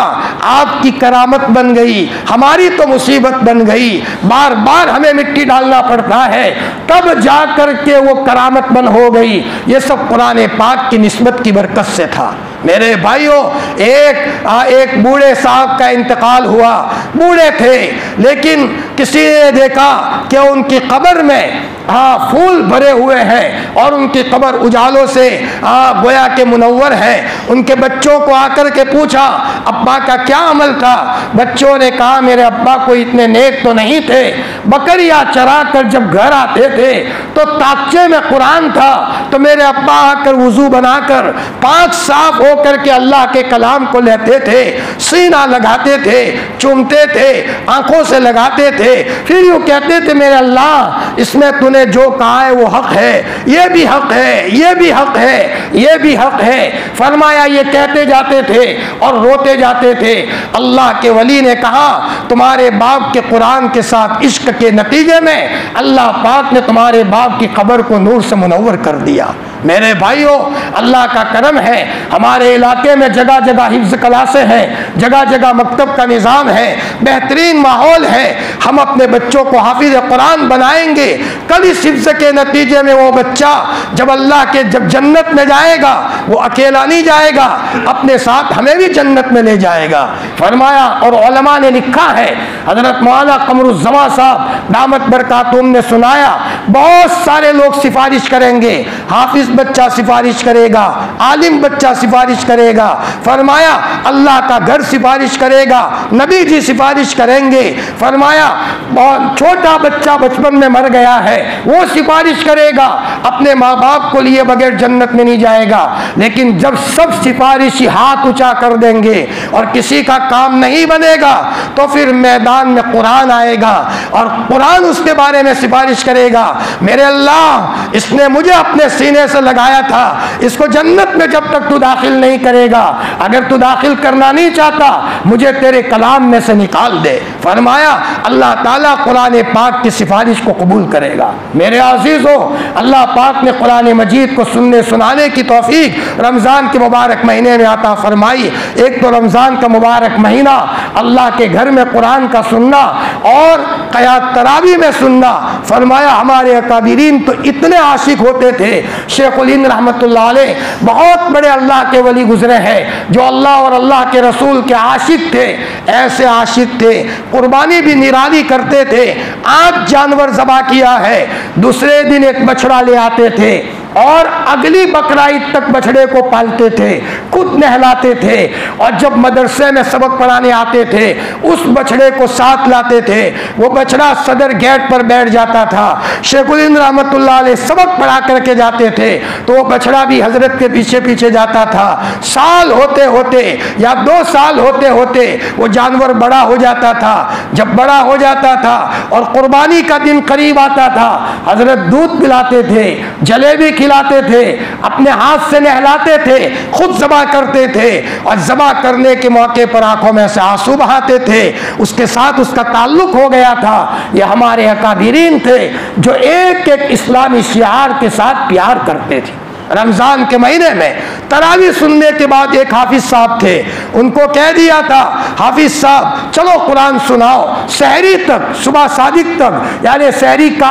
आपकी करामत बन गई, हमारी तो मुसीबत बन गई, बार बार हमें मिट्टी डालना पड़ता है। तब जा कर के वो करामत बन हो गई। ये सब कुरान पाक की निस्बत की बरकत से था। मेरे भाइयों, एक बूढ़े साहब का इंतकाल हुआ, बूढ़े थे लेकिन किसी ने देखा कि उनकी कब्र में फूल भरे हुए हैं और उनकी कब्र उजालों से गोया के मुनव्वर है। उनके बच्चों को आकर के पूछा अब्बा का क्या अमल था। बच्चों ने कहा मेरे अब्बा को इतने नेक तो नहीं थे, बकरियां चरा कर जब घर आते थे तो ताकचे में कुरान था तो मेरे अब्बा आकर वुजू बनाकर पाक साफ होकर के अल्लाह के कलाम को लेते थे, सीना लगाते थे, चूमते थे, आंखों से लगाते थे, फिर यूँ कहते थे मेरे अल्लाह इसमें तूने जो कहा है वो हक है, ये भी हक है, ये भी हक है, ये भी हक है। फरमाया ये कहते जाते थे और रोते जाते थे। अल्लाह के वली ने कहा तुम्हारे बाप के कुरान के साथ इश्क के नतीजे में अल्लाह पाक ने तुम्हारे बाप की कब्र को नूर से मुनव्वर कर दिया। मेरे भाइयों, अल्लाह का करम है, हमारे इलाके में जगह जगह हिफ्ज़ क्लासें हैं, जगह जगह मकतब का निज़ाम है, बेहतरीन माहौल है। हम अपने बच्चों को हाफिज़ कुरान बनाएंगे। कल इस हिफ्ज़ के नतीजे में वो बच्चा जब जन्नत में जाएगा वो अकेला नहीं जाएगा, अपने साथ हमें भी जन्नत में ले जाएगा। फरमाया और उलमा ने लिखा है, हजरत मौलाना कमरुज़्ज़मा साहब दामत बरकातुहुम ने सुनाया, बहुत सारे लोग सिफारिश करेंगे, हाफिज बच्चा सिफारिश करेगा, आलिम बच्चा सिफारिश करेगा। फरमाया अल्लाह का घर सिफारिश करेगा, नबी जी सिफारिश करेंगे। फरमाया बहुत छोटा बच्चा बचपन में मर गया है वो सिफारिश करेगा, अपने माँ बाप को लिए बगैर जन्नत में नहीं जाएगा। लेकिन जब सब सिफारिशी हाथ ऊंचा कर देंगे और किसी का काम नहीं बनेगा तो फिर मैदान में कुरान आएगा और कुरान उसके बारे में सिफारिश करेगा, मेरे अल्लाह इसने मुझे अपने सीने से लगाया था, इसको जन्नत में जब तक तू दाखिल नहीं करेगा, अगर तू दाखिल करना नहीं चाहता मुझे तेरे कलाम में से निकाल दे। फरमाया अल्लाह ताला कुरान पाक की सिफारिश को कबूल करेगा। मेरे अजीजों, अल्लाह पाक ने कुरान मजीद को सुनने सुनाने की तौफीक रमज़ान के मुबारक महीने में आता फरमाई। एक तो रमज़ान का मुबारक महीना, अल्लाह के घर में कुरान का सुनना और क़यात तरावी में सुनना। फरमाया हमारे अकाबिरीन तो इतने आशिक होते थे, शेखुल हिंद रहमतुल्लाह अलैह बहुत बड़े अल्लाह के वली गुजरे हैं जो अल्लाह और अल्लाह के रसूल के आशिक थे। ऐसे आशिक थे, कुर्बानी भी निराली करते थे। आज जानवर ज़बा किया है, दूसरे दिन एक बछड़ा ले आते थे और अगली बकराईद तक बछड़े को पालते थे, खुद नहलाते थे, और जब मदरसे में सबक पढ़ाने आते थे उस बछड़े को साथ लाते थे। वो बछड़ा सदर गेट पर बैठ जाता था, शेखुल हिंद रहमतुल्लाह अलैह सबक पढ़ा करके जाते थे तो वो बछड़ा भी हजरत के पीछे पीछे जाता था। साल होते होते या 2 साल होते होते वो जानवर बड़ा हो जाता था। जब बड़ा हो जाता था और कुर्बानी का दिन करीब आता था, हजरत दूध पिलाते थे, जलेबी खिलाते थे, अपने हाथ से नहलाते थे, खुद ज़बा करते थे और ज़बा करने के मौके पर आंखों में से आंसू बहाते थे। उसके साथ उसका ताल्लुक हो गया था। ये हमारे अकाबिरीन थे जो एक एक इस्लामी शिआर के साथ प्यार करते थे। रमज़ान के महीने में तरावी सुनने के बाद एक हाफिज साहब थे, उनको कह दिया था हाफिज साहब चलो कुरान सुनाओ। सहरी तक, सुबह सादिक तक, यानी सहरी का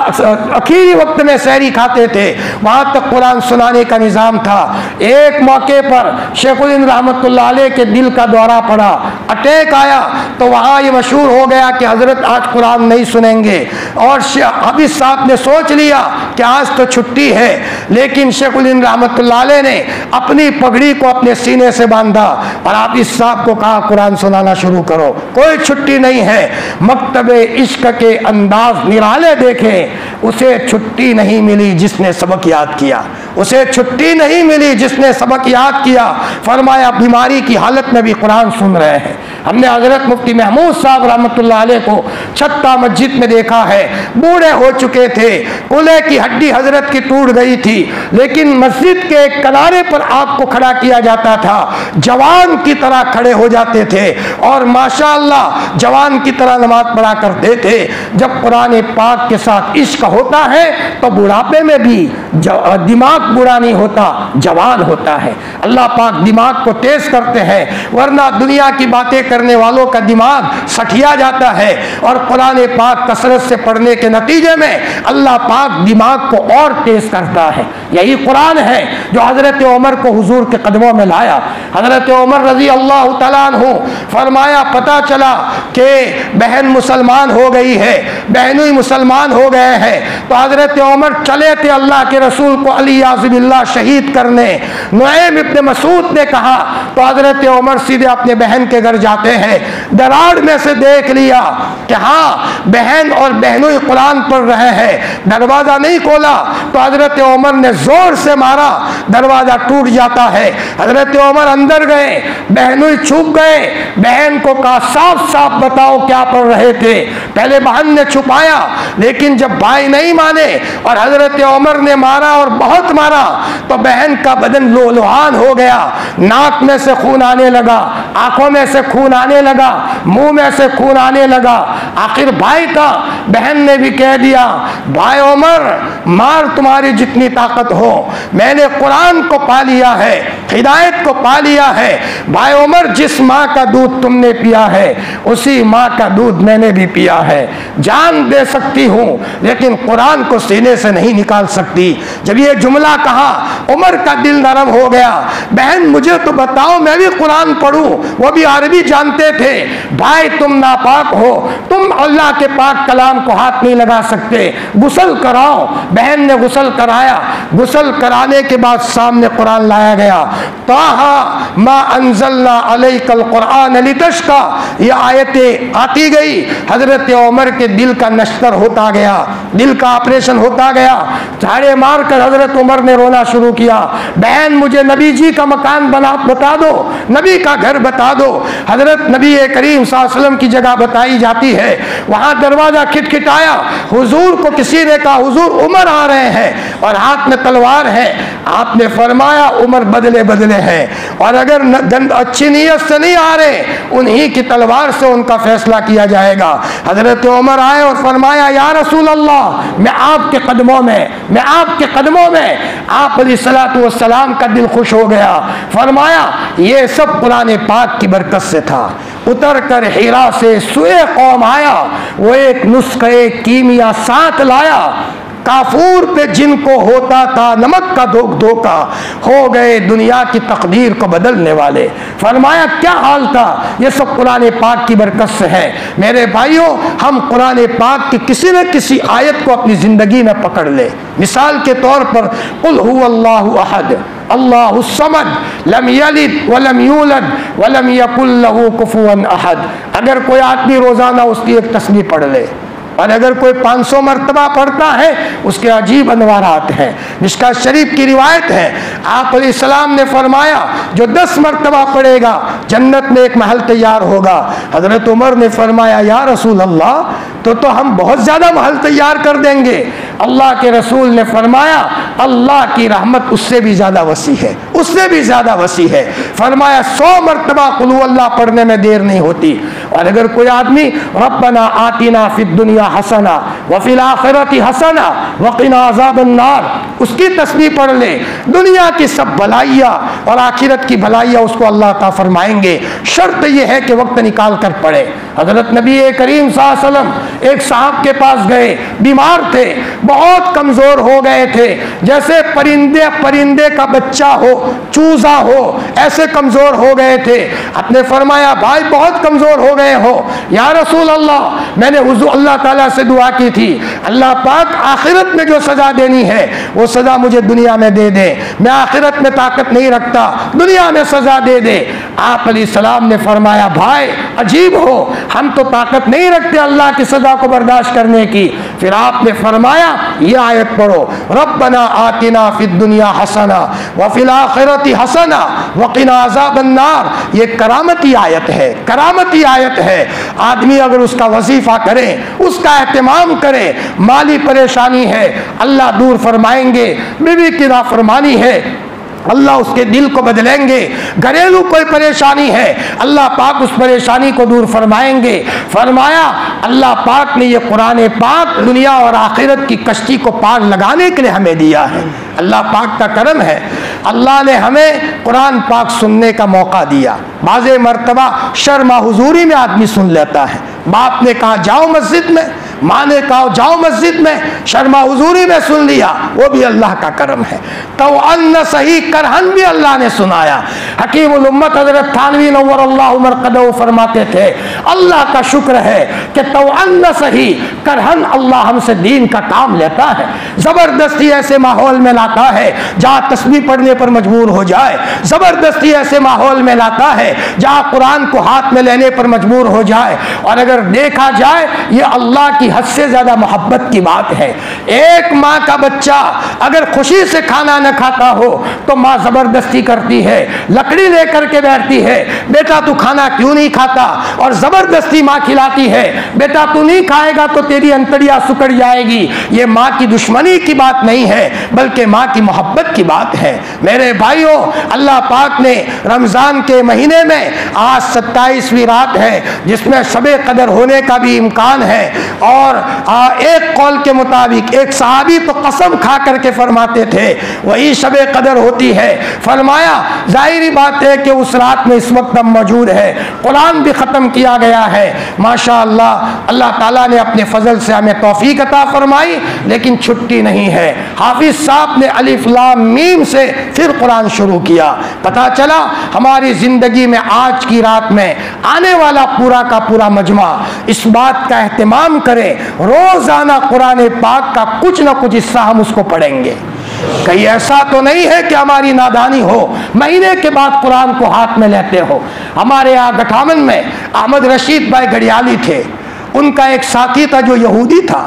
आखिरी वक्त में सहरी खाते थे, वहाँ तक कुरान सुनाने का निज़ाम था। एक मौके पर शेखुल हिंद रहमतुल्लाह अलैह के दिल का दौरा पड़ा, अटैक आया, तो वहाँ ये मशहूर हो गया कि हजरत आज कुरान नहीं सुनेंगे। और हाफिज साहब ने सोच लिया कि आज तो छुट्टी है, लेकिन शेखुल हिंद रहमतुल्लाह अलैह ने अपनी पगड़ी को अपने सीने से बांधा और हाफिज साहब को कहा कुरान सुनाना शुरू करो, कोई छुट्टी नहीं है। मकतबे इश्क के अंदाज निराले देखे, उसे छुट्टी नहीं मिली जिसने सबक याद किया, उसे छुट्टी नहीं मिली जिसने सबक याद किया। फरमाया बीमारी की हालत में भी कुरान सुन रहे हैं। हमने हजरत मुफ्ती महमूद साहब रहमतुल्लाह अलैह को छत्ता मस्जिद में देखा है, बूढ़े हो चुके थे, कुल्हे की हड्डी हजरत की टूट गई थी, लेकिन मस्जिद के किनारे पर आपको खड़ा किया जाता था, जवान की तरह खड़े हो जाते थे और माशाअल्लाह जवान की तरह नमाज पढ़ा करते थे। जब कुरान पाक के साथ इश्क होता है तो बुढ़ापे में भी दिमाग बुरा नहीं होता, जवान होता है। अल्लाह पाक दिमाग को तेज करते हैं, वरना दुनिया की बातें करने वालों का दिमाग सठिया जाता है। और कुरान पाक कसरत से पढ़ने के नतीजे में अल्लाह पाक दिमाग को और तेज करता है। यही कुरान है जो हजरत उमर को हुजूर के कदमों में लाया। हजरत उमर रजी अल्लाह तआला अन्हु फरमाया पता चला कि बहन मुसलमान हो गई है, बहनों ही मुसलमान हो गए हैं, तो हजरत उमर चले थे अल्लाह के रसूल को अली याज़िबिल्लाह शहीद करने। नुएम इब्न मसूद ने कहा तो हजरत उमर सीधे अपने बहन के घर जाते हैं, दरार में से देख लिया कि हाँ बहन और बहनों ही कुरान पढ़ रहे हैं। दरवाजा नहीं खोला तो हजरत उमर ने जोर से मारा, दरवाजा टूट जाता है। हजरत उमर अंदर गए, बहनों ही छुप गए, बहन को कहा साफ साफ बताओ क्या पढ़ रहे थे। पहले बहन ने छुपाया, लेकिन जब भाई नहीं माने और हजरत उमर ने मारा और बहुत मारा तो बहन का बदन लोलुहान हो गया, नाक में से खून आने लगा, आंखों में से खून आने लगा, मुंह में से खून आने लगा। आखिर भाई था, बहन ने भी कह दिया भाई उमर मार तुम्हारी जितनी ताकत हो, मैंने कुरान को पा लिया है, हिदायत को पा लिया है। भाई उमर जिस माँ का दूध तुमने पिया है उसी माँ का दूध मैंने भी पिया है। जान दे सकती हूँ लेकिन कुरान को सीने से नहीं निकाल सकती। जब ये जुमला कहा उमर का दिल नरम हो गया। बहन मुझे तो बताओ मैं भी कुरान पढ़ूं, वो भी अरबी जानते थे। भाई तुम नापाक हो, तुम अल्लाह के पाक कलाम को हाथ नहीं लगा सकते, गुस्ल कराओ। बहन ने गुस्ल कराया, गुस्ल कराने के बाद सामने कुरान लाया गया। ताहा मा अंज़लना अलैकल कुरान लितश्का, ये आयतें आती गई। हजरत उमर के दिल का नश्तर होता गया, दिल का ऑपरेशन होता गया। झाड़े मार कर हजरत उमर ने रोना शुरू किया, बहन मुझे नबी जी का मकान बता दो, नबी का घर बता दो। हजरत नबी करीम सल्लल्लाहु अलैहि वसल्लम की जगह बताई जाती है, वहां दरवाजा खटखटाया, हुजूर को किसी ने कहा हुजूर उमर आ रहे हैं और हाथ में तलवार है। आपने फरमाया उमर बदले बदले हैं और अगर अच्छी नीयत से नहीं आ रहे, उन्हीं की तलवार से उनका फैसला किया जाएगा। हजरत उमर आए और फरमाया या रसूल अल्लाह, मैं आपके कदमों में। आप अलैहिस्सलातु वस्सलाम का दिल खुश हो गया। फरमाया ये सब कुरान पाक की बरकत से था। उतर कर हिरा से सुए कौम आया, वो एक नुस्खे कीमिया साथ लाया। काफूर पे जिनको होता था नमक का धोखा, हो गए दुनिया की तकदीर को बदलने वाले। फरमाया क्या हाल था, ये सब कुरान पाक की बरकत से है। मेरे भाइयों, हम कुरान पाक की किसी न किसी आयत को अपनी जिंदगी में पकड़ ले। मिसाल के तौर पर कुल हुवल्लाहु अहद अल्लाहुस समद लम यलिद वलम यूलद वलम यकुल लहू कुफुवन अहद। अगर कोई आदमी रोजाना उसकी एक तस्बीह पढ़ ले, और अगर कोई 500 मरतबा पढ़ता है, उसके अजीब अनवारात हैं। मिशकात शरीफ की रिवायत है, आप अलैहिस्सलाम ने फरमाया जो 10 मरतबा पढ़ेगा जन्नत में एक महल तैयार होगा। हजरत उमर ने फरमाया या रसूल अल्लाह, तो हम बहुत ज़्यादा महल तैयार कर देंगे। अल्लाह के रसूल ने फरमाया अल्लाह की रहमत उससे भी ज़्यादा वसी है, उससे भी ज़्यादा वसी है। फरमाया 100 मरतबा कुल हु अल्लाह पढ़ने में देर नहीं होती। और अगर कोई आदमी रब्बना आतिना फिद दुनिया हसना व फिल आखिरति हसना वक़िना अज़ाबन नार, उसकी तस्बीह पढ़ ले, दुनिया की सब भलाइयाँ और आखिरत की भलाइयाँ उसको अल्लाह ता फरमाएंगे। शर्त यह है कि वक्त निकाल कर पढ़े। हजरत नबी करीम सल्लल्लाहु अलैहि वसल्लम एक साहब के पास गए, बीमार थे, बहुत कमज़ोर हो गए थे, जैसे परिंदे का बच्चा हो, चूजा हो, ऐसे कमज़ोर हो गए थे। आपने फरमाया भाई बहुत कमज़ोर हो गए हो। या रसूल अल्लाह, मैंने हुजूर अल्लाह ताला से दुआ की थी, अल्लाह पाक आखिरत में जो सज़ा देनी है वो सज़ा मुझे दुनिया में दे दे, मैं आखिरत में ताकत नहीं रखता, दुनिया में सज़ा दे दे। आप अलैहिस्सलाम ने फरमाया भाई अजीब हो, हम तो ताकत नहीं रखते अल्लाह की सज़ा को बर्दाश्त करने की। फिर आपने फरमाया ये आयत पढ़ो, रब्बना आतिना फिद दुनिया हसना व फिल आखिरति हसना वक़िना अज़ाबन नार। ये करामती आयत है, करामती आयत है। आदमी अगर उसका वजीफा करे, उसका एहतमाम करे, माली परेशानी है अल्लाह दूर फरमाएंगे, बीवी की नाफरमानी है अल्लाह उसके दिल को बदलेंगे, घरेलू कोई परेशानी है अल्लाह पाक उस परेशानी को दूर फरमाएंगे। फरमाया अल्लाह पाक ने ये कुरान पाक दुनिया और आखिरत की कश्ती को पार लगाने के लिए हमें दिया है। अल्लाह पाक का करम है, अल्लाह ने हमें कुरान पाक सुनने का मौका दिया। बाज़े मरतबा शर्मा हुजूरी में आदमी सुन लेता है, बाप ने कहा जाओ मस्जिद में, माँ ने कहा जाओ मस्जिद में, शर्मा हुजूरी में सुन लिया, वो भी अल्लाह का करम है। तो अन्न सही करहन भी अल्लाह ने सुनाया। हकीम उल उम्मत हज़रत थानवी नव्वरल्लाहु मरक़दहु फरमाते थे अल्लाह का शुक्र है कि तो अन्न सही करहन अल्लाह हमसे दीन का काम लेता है, ज़बरदस्ती ऐसे माहौल में लाता है जहाँ तस्बीह पढ़ने पर मजबूर हो जाए, ज़बरदस्ती ऐसे माहौल में लाता है जहाँ कुरान को हाथ में लेने पर मजबूर हो जाए। और अगर देखा जाए ये अल्लाह की हद से ज्यादा मोहब्बत की बात है। एक माँ का बच्चा अगर खुशी से खाना न खाता हो तो माँ जबरदस्ती करती है, लकड़ी लेकर के बैठती है, बेटा तू खाना क्यों नहीं खाता, और जबरदस्ती माँ खिलाती है, बेटा तू नहीं खाएगा तो तेरी अंतड़ियाँ सुकड़ जाएगी। ये माँ की दुश्मनी की बात नहीं है बल्कि माँ की मोहब्बत की बात है। मेरे भाइयों, अल्लाह पाक ने रमजान के महीने में आज 27वीं रात है जिसमें शबे कदर होने का भी इम्कान है। और एक कौल के मुताबिक एक सहाबी तो कसम खा करके फरमाते थे वही शबे कदर होती है। फरमाया जाहिरी बात है कि उस रात में इस वक्त हम मौजूद है, कुरान भी ख़त्म किया गया है माशाअल्लाह। अल्लाह ताला ने अपने फजल से हमें तौफीक अता फरमाई, लेकिन छुट्टी नहीं है। हाफिज साहब ने अलिफ लाम मीम से फिर कुरान शुरू किया। पता चला हमारी ज़िंदगी में आज की रात में आने वाला पूरा का पूरा मजमा इस बात का एहतमाम करे रोजाना कुरान पाक का कुछ ना कुछ हिस्सा हम उसको पढ़ेंगे। कहीं ऐसा तो नहीं है कि हमारी नादानी हो, महीने के बाद कुरान को हाथ में लेते हो। हमारे यहाँ गठामन में अहमद रशीद भाई गढ़ियाली थे, उनका एक साथी था जो यहूदी था।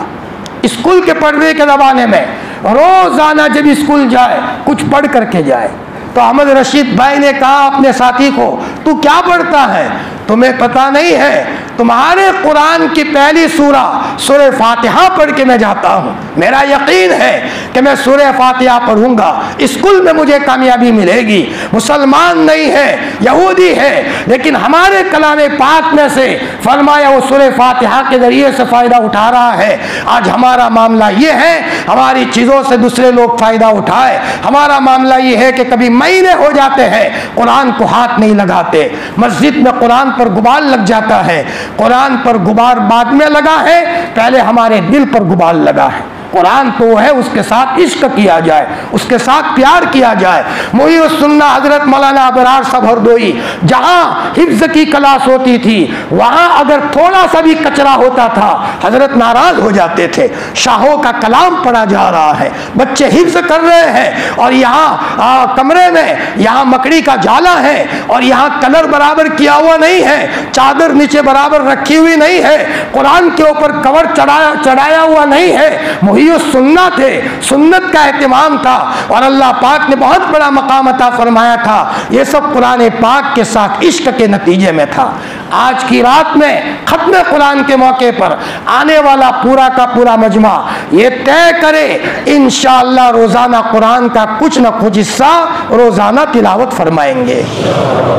स्कूल के पढ़ने के ज़माने में रोजाना जब स्कूल जाए कुछ पढ़ करके जाए। तो अहमद रशीद भाई ने कहा अपने साथी को तू क्या पढ़ता है? तुम्हें पता नहीं है? तुम्हारे कुरान की पहली सूरह फातिहा पढ़ के मैं जाता हूँ। मेरा यकीन है कि मैं सूरह फातिहा पढ़ूंगा, स्कूल में मुझे कामयाबी मिलेगी। मुसलमान नहीं है, यहूदी है, लेकिन हमारे कलाम पाक में से फरमाया वो सूरह फातिहा के जरिए से फ़ायदा उठा रहा है। आज हमारा मामला ये है, हमारी चीज़ों से दूसरे लोग फ़ायदा उठाए। हमारा मामला ये है कि कभी महीने हो जाते हैं कुरान को हाथ नहीं लगाते। मस्जिद में कुरान पर गुबार लग जाता है। कुरान पर गुबार बाद में लगा है, पहले हमारे दिल पर गुबार लगा है। कुरान तो है, उसके साथ इश्क किया जाए, उसके साथ प्यार किया जाए। मुहीउस्सुन्ना हजरत मौलाना अबरार साहब हरदोई, जहाँ हिफ्ज की क्लास होती थी वहाँ अगर थोड़ा सा भी कचरा होता था हजरत नाराज हो जाते थे। शाहों का कलाम पढ़ा जा रहा है, बच्चे हिफ्ज कर रहे हैं, और यहाँ कमरे में यहाँ मकड़ी का जाला है, और यहाँ कलर बराबर किया हुआ नहीं है, चादर नीचे बराबर रखी हुई नहीं है, कुरान के ऊपर कवर चढ़ाया हुआ नहीं है। सुन्ना थे, सुन्नत का एहतिमाम था, और अल्लाह पाक ने बहुत बड़ा मकाम अता फरमाया था। ये सब कुरान पाक के साथ इश्क के नतीजे में था। आज की रात में खत्म कुरान के मौके पर आने वाला पूरा का पूरा मजमा ये तय करे इंशाअल्लाह रोजाना कुरान का कुछ न कुछ हिस्सा रोजाना तिलावत फरमाएंगे।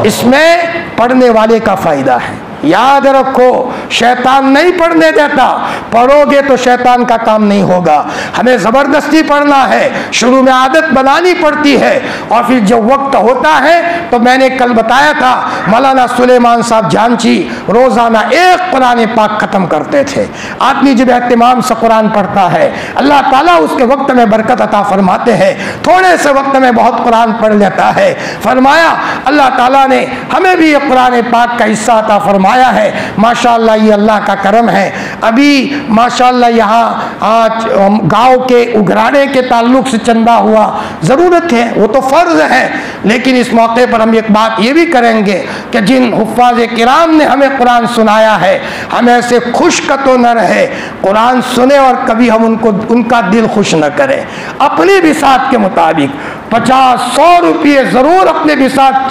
इसमें पढ़ने वाले का फायदा है। याद रखो, शैतान नहीं पढ़ने देता, पढ़ोगे तो शैतान का काम नहीं होगा। हमें ज़बरदस्ती पढ़ना है, शुरू में आदत बनानी पड़ती है, और फिर जब वक्त होता है तो मैंने कल बताया था मौलाना सुलेमान साहब जानची रोज़ाना एक कुरान पाक ख़त्म करते थे। आदमी जब एहतिमाम से कुरान पढ़ता है अल्लाह ताला उसके वक्त में बरकत अता फरमाते हैं। थोड़े से वक्त में बहुत कुरान पढ़ लेता है। फरमाया अल्लाह ताला ने हमें भी ये कुरान पाक का हिस्सा अता फरमाया है। माशाअल्लाह ये अल्लाह का करम है। अभी माशाअल्लाह यहाँ आज गांव के उघराने के ताल्लुक से चंदा हुआ, ज़रूरत है, वो तो फ़र्ज़ है, लेकिन इस मौके पर हम एक बात ये भी करेंगे कि जिन हुफ़ाज़ किराम ने हमें कुरान सुनाया है, हम ऐसे खुश का तो न रहे कुरान सुने और कभी हम उनका दिल खुश न करें। अपने बिसात के मुताबिक 50-100 रुपये ज़रूर अपने बिसात,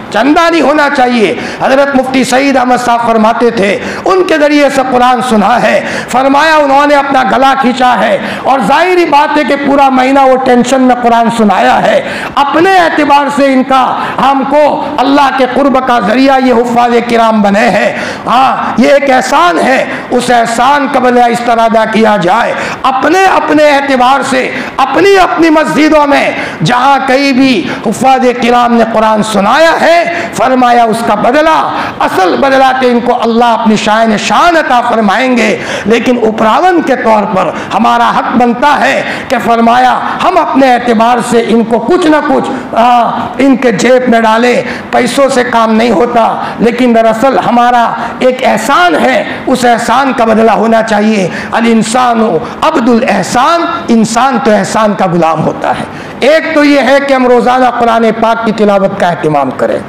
चंदा नहीं होना चाहिए। हज़रत मुफ्ती सईद अहमद साहब फरमाते थे, उनके ज़रिए से कुरान सुना है। फरमाया उन्होंने अपना गला खींचा है, और जाहिर बात है कि पूरा महीना वो टेंशन में कुरान सुनाया है। अपने एतबार से इनका हमको अल्लाह के कुर्ब का ज़रिया ये हुफ़ाज़ किराम बने हैं। हाँ, ये एक एहसान है, उस एहसान का बदला इस तरह अदा किया जाए। अपने एतबार से अपनी मस्जिदों में जहाँ कहीं भी हुफ़ाज़ किराम ने कुरान सुनाया है, फरमाया उसका बदला, असल बदला के इनको अल्लाह अपनी शान अता फरमाएंगे। लेकिन उपरावन के तौर पर हमारा हक बनता है कि फरमाया हम अपने एतबार से इनको कुछ ना कुछ इनके जेब में डालें। पैसों से काम नहीं होता, लेकिन दरअसल हमारा एक एहसान है, उस एहसान का बदला होना चाहिए। अल इंसानु अब्दुल एहसान, इंसान तो एहसान का गुलाम होता है। एक तो ये है कि हम रोज़ाना कुरान पाक की तिलावत का एहतिमाम करें,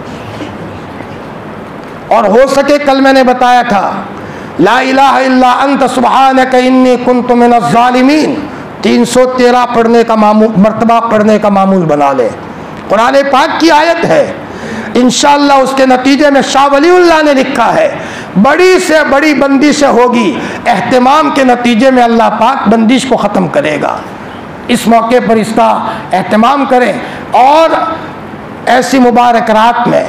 और हो सके कल मैंने बताया था ला इलाहा इल्ला अंत सुब्हानक इन्नी कुन्तु मिनज़ ज़ालिमीन 313 पढ़ने का मर्तबा पढ़ने का मामूल बना ले। कुरान पाक की आयत है, इंशाअल्लाह उसके नतीजे में शाह वलीउल्लाह ने लिखा है बड़ी से बड़ी बंदिश होगी, एहतिमाम के नतीजे में अल्लाह पाक बंदिश को ख़त्म करेगा। इस मौके पर इसका एहतिमाम करें, और ऐसी मुबारक रात में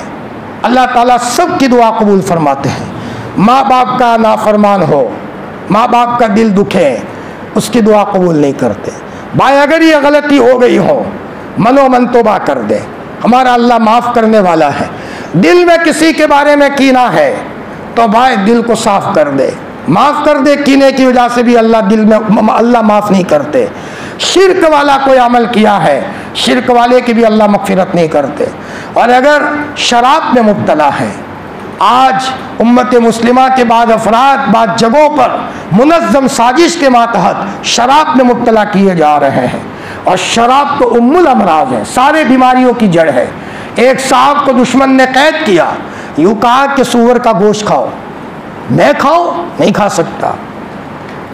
अल्लाह ताला सब की दुआ कबूल फरमाते हैं। माँ बाप का नाफरमान हो, माँ बाप का दिल दुखे, उसकी दुआ कबूल नहीं करते। भाई अगर ये गलती हो गई हो, मनोमन तौबा कर दे, हमारा अल्लाह माफ़ करने वाला है। दिल में किसी के बारे में कीना है तो भाई दिल को साफ कर दे, माफ़ कर दे। कीने की वजह से भी अल्लाह माफ़ नहीं करते। शिरक वाला कोई अमल किया है, शिरक वाले की भी अल्लाह मग़फ़िरत नहीं करते। और अगर शराब में मुब्तला है, आज उम्मत मुस्लिमा के बाद अफराद बाद जगहों पर मुनज़्ज़म साजिश के मातहत शराब में मुब्तला किए जा रहे हैं, और शराब तो उम्मुल अमराज है, सारे बीमारियों की जड़ है। एक साहब को दुश्मन ने कैद किया, यूँ कहा कि सूअर का गोश्त खाओ, मैं खाओ, नहीं खा सकता।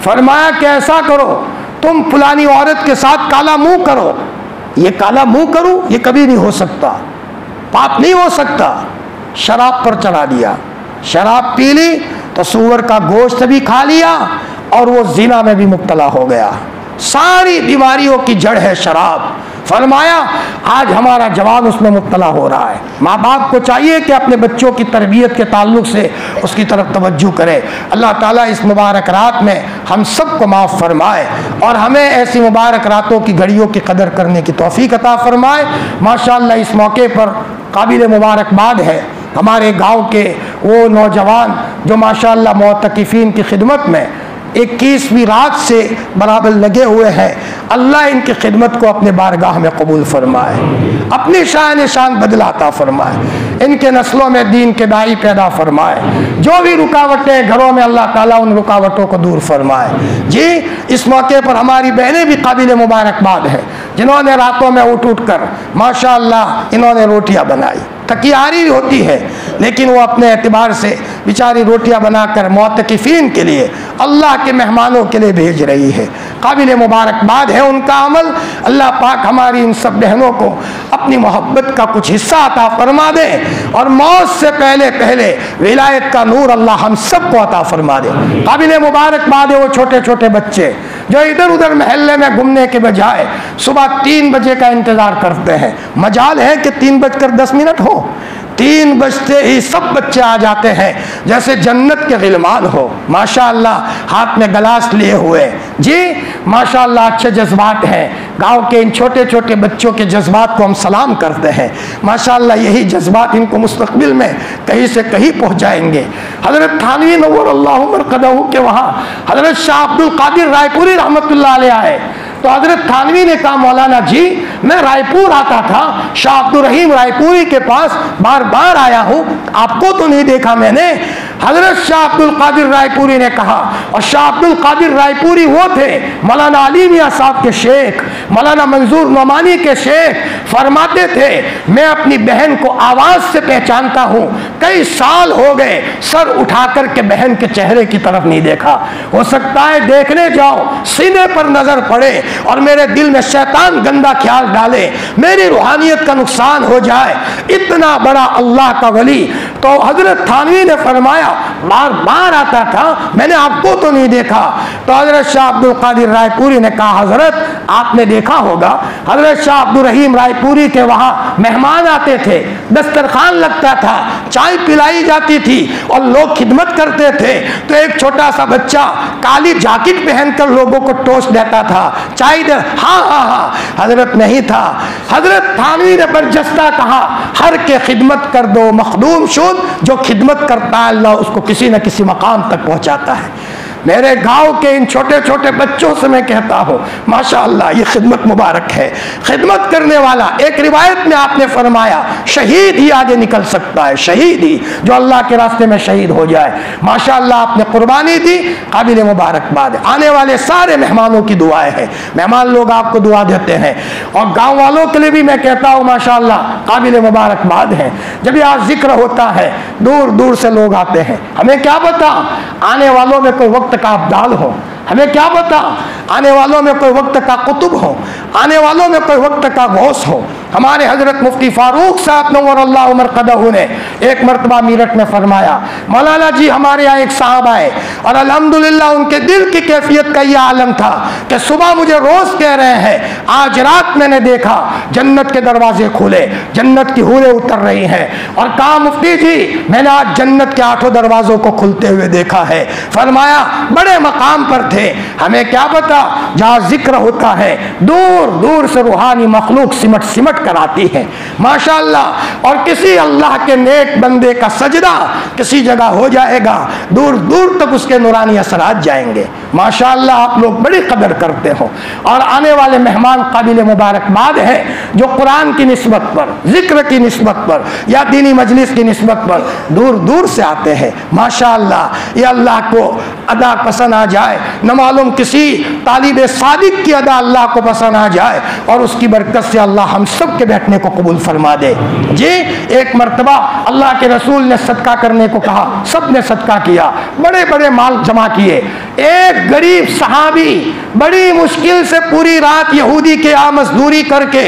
फरमाया कि ऐसा करो, तुम फलानी औरत के साथ काला मुंह करो। ये काला मुंह करूं, ये कभी नहीं हो सकता, पाप नहीं हो सकता। शराब पर चढ़ा दिया। शराब पी ली तो सूअर का गोश्त भी खा लिया और वो जिना में भी मुब्तला हो गया। सारी बीमारियों की जड़ है शराब। फरमाया आज हमारा जवान उसमें मुब्तला हो रहा है। माँ बाप को चाहिए कि अपने बच्चों की तरबियत के ताल्लुक से उसकी तरफ तवज्जो करे। अल्लाह ताला इस मुबारक रात में हम सबको माफ़ फरमाए और हमें ऐसी मुबारक रातों की घड़ियों की कदर करने की तौफीक अता फरमाए। माशाअल्लाह इस मौके पर काबिल मुबारकबाद है हमारे गाँव के वो नौजवान जो माशाअल्लाह मुअत्तकिफ़ीन की खिदमत में 21वीं रात से बराबर लगे हुए हैं। अल्लाह इनकी खिदमत को अपने बारगाह में कबूल फरमाए, अपनी शान शान बदलाता फरमाए, इनके नस्लों में दीन के दाई पैदा फरमाए। जो भी रुकावटें घरों में अल्लाह ताला उन रुकावटों को दूर फरमाए। जी इस मौके पर हमारी बहनें भी काबिल मुबारकबाद हैं जिन्होंने रातों में उठ कर माशाअल्लाह इन्होंने रोटियां बनाई। थकियारी होती है लेकिन वो अपने एतबार से बेचारी रोटियां बनाकर मुअत्तकिफ़ीन के लिए अल्लाह के मेहमानों के लिए भेज रही है। काबिल मुबारकबाद है उनका अमल। अल्लाह पाक हमारी इन सब बहनों को अपनी मोहब्बत का कुछ हिस्सा अता फरमा दे और मौत से पहले पहले विलायत का नूर अल्लाह हम सबको अता फरमा दे। काबिल मुबारकबाद है वो छोटे छोटे बच्चे जो इधर उधर महल्ले में घूमने के बजाय सुबह 3 बजे का इंतज़ार करते हैं। मजाल है कि 3:10 हो, 3 बजते ही सब बच्चे आ जाते हैं जैसे जन्नत के गिलमान हो। माशाअल्लाह हाथ में गिलास लिए हुए। जी माशाअल्लाह अच्छे जज्बात हैं। गांव के इन छोटे छोटे बच्चों के जज्बात को हम सलाम करते हैं। माशाअल्लाह यही जज्बात इनको मुस्तकबिल में कहीं से कहीं पहुंचाएंगे। हज़रत थानवी नव्वर अल्लाहु मरक़दहू के वहाँ हज़रत शाह अब्दुल कादिर रायपुरी रहमतुल्लाह अलैह आए तो हज़रत थानवी ने कहा मौलाना जी मैं रायपुर आता था, शाह अब्दुल रहीम रायपुरी के पास बार बार आया हूँ, आपको तो नहीं देखा मैंने। हज़रत शाह अब्दुल कादिर रायपुरी ने कहा, और शाह अब्दुल कादिर रायपुरी वो थे मौलाना अली मियां साहब के शेख, मौलाना मंजूर नोमानी के शेख। फरमाते थे मैं अपनी बहन को आवाज़ से पहचानता हूँ, कई साल हो गए सर उठा कर के बहन के चेहरे की तरफ नहीं देखा। हो सकता है देखने जाओ सीने पर नजर पड़े और मेरे दिल में शैतान गंदा ख्याल डाले, मेरी रूहानियत का नुकसान हो जाए। इतना बड़ा अल्लाह का वली। तो हजरत थानवी ने फरमाया बार बार आता था, मैंने आपको तो नहीं देखा। तो हजरत शाह अब्दुल कादिर रायपुरी ने कहा हजरत आपने देखा होगा, हजरत शाह अब्दुल रहीम रायपुरी के वहाँ मेहमान आते थे, दस्तरखान लगता था, चाय पिलाई जाती थी और लोग खिदमत करते थे। तो एक छोटा सा बच्चा काली जैकेट पहनकर लोगों को टोस्ट देता था, चाय दे। हाँ हाँ हाँ हजरत नहीं था। हजरत थानवी ने बरजस्ता कहा हर के खिदमत कर दो मखदूम शुद, जो खिदमत करता है अल्लाह उसको किसी न किसी मकाम तक पहुंचाता है। मेरे गांव के इन छोटे छोटे बच्चों से मैं कहता हूँ माशाअल्लाह ये खिदमत मुबारक है। खिदमत करने वाला, एक रिवायत में आपने फरमाया शहीद ही आगे निकल सकता है, शहीद ही जो अल्लाह के रास्ते में शहीद हो जाए। माशाअल्लाह आपने कुर्बानी दी, काबिल मुबारकबाद। आने वाले सारे मेहमानों की दुआएं हैं, मेहमान लोग आपको दुआ देते हैं और गाँव वालों के लिए भी मैं कहता हूँ माशाअल्लाह काबिल मुबारकबाद है। जब यहाँ जिक्र होता है दूर दूर से लोग आते हैं। हमें क्या पता आने वालों में कोई वक्त का अब्दाल हो, हमें क्या पता आने वालों में कोई वक्त का कुतुब हो, आने वालों में कोई वक्त का गौस हो। हमारे हजरत मुफ्ती फारूक साहब नव्वर अल्लाहु मरक़दहू ने एक मरतबा मीरठ में फरमाया मौलाना जी हमारे यहाँ एक साहब आए और अल्हम्दुलिल्लाह उनके दिल की कैफियत का यह आलम था कि सुबह मुझे रोज कह रहे हैं आज रात मैंने देखा जन्नत के दरवाजे खुले, जन्नत की हूरें उतर रही हैं। और कहा मुफ्ती जी मैंने आज जन्नत के 8 दरवाजों को खुलते हुए देखा है। फरमाया बड़े मकाम पर थे, हमें क्या पता जहाँ जिक्र होता है दूर दूर से रूहानी मखलूक सिमट सिमट कर आती है माशाअल्लाह। और किसी अल्लाह के नेक बंदे का सजदा किसी जगह हो जाएगा, दूर दूर तक उसके नूरानी असरात जाएंगे। माशाअल्लाह आप लोग बड़ी कदर करते हो और आने वाले मेहमान काबिल मुबारकबाद है जो कुरान की निस्बत पर, जिक्र की निस्बत पर या दीनी मजलिस की निस्बत पर दूर दूर से आते हैं। माशाअल्लाह ये अल्लाह को अदा पसंद आ जाए, न मालूम किसी तालिब सादिक की अदा अल्लाह को पसंद आ जाए और उसकी बरकत से अल्लाह हम सब के बैठने को कबूल फरमा दे। जी एक मरतबा अल्लाह के रसूल ने सदका करने को कहा, सब ने सदका किया, बड़े बड़े माल जमा किए। एक गरीब सहाबी बड़ी मुश्किल से पूरी रात यहूदी के यहाँ मजदूरी करके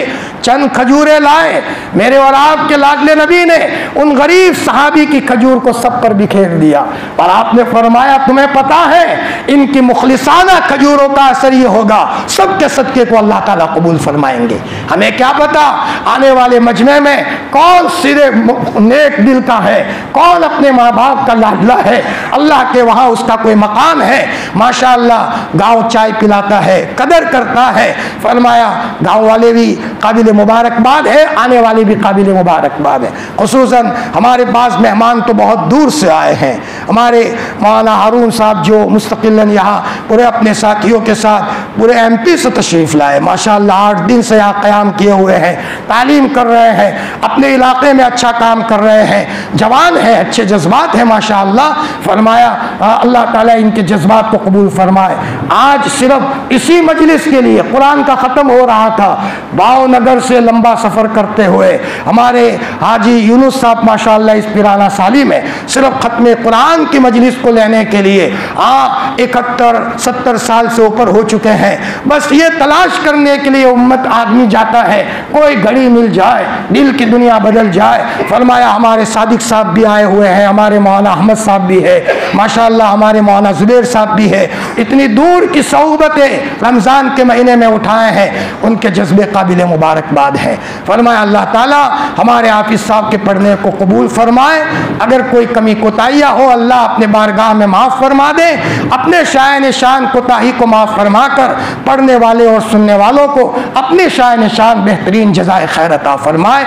चंद खजूरें लाए, मेरे और आपके लाडले नबी ने उन गरीब सहाबी की खजूर को सब पर बिखेर दिया और आपने फरमाया तुम्हें पता है इनकी मुखलिसाना खजूरों का असर ये होगा, सबके सदके को अल्लाह ताला कबूल फरमाएंगे। हमें क्या पता आने वाले मजमे में कौन सीधे नेक दिल का है, कौन अपने माँ बाप का लाडला है, अल्लाह के वहाँ उसका कोई मकाम है। माशाअल्लाह गाँव चाय पिलाता है, कदर करता है। फरमाया गाँव वाले भी काबिल मुबारकबाद है, आने वाले भी काबिल मुबारकबाद है। खुसूसन हमारे पास मेहमान तो बहुत दूर से आए हैं। हमारे मौलाना हारून साहब जो मुस्तकिलन यहाँ पूरे अपने साथियों के साथ पूरे MP से तशरीफ़ लाए, माशाअल्लाह 8 दिन से यहाँ क़याम किए हुए हैं, तालीम कर रहे हैं, अपने इलाके में अच्छा काम कर रहे हैं, जवान है, अच्छे जज्बात हैं माशाअल्लाह। फरमाया अल्लाह ताला इनके जज्बात को कबूल फरमाए। आज सिर्फ इसी मजलिस के लिए कुरान का ख़त्म हो रहा था, भावनगर से लंबा सफ़र करते हुए हमारे हाजी यूनुस साहब माशाअल्लाह इस पिराना साली में सिर्फ ख़त्म कुरान की मजलिस को लेने के लिए 71-70 साल से ऊपर हो चुके हैं। बस ये तलाश करने के लिए उम्मत आदमी जाता है, कोई घड़ी मिल जाए, दिल की दुनिया बदल जाए। फरमाया हमारे सादिक साहब भी आए हुए हैं, हमारे मौलाना अहमद साहब भी है माशाअल्लाह, हमारे मौलाना जुबैर साहब भी है। इतनी दूर की सौबतें रमज़ान के महीने में उठाए हैं, उनके जज्बे काबिल मुबारकबाद है। फरमाया अल्लाह ताला हमारे हाफिज़ साहब के पढ़ने को कबूल फरमाए। अगर कोई कमी कोताहियाँ हो अल्लाह अपने बारगाह में माफ़ फरमा दे, अपने शान शान कोताही को माफ़ फरमा कर पढ़ने वाले और सुनने वालों को अपने शान शान बेहतरीन जज़ाए खैर अता फरमाए।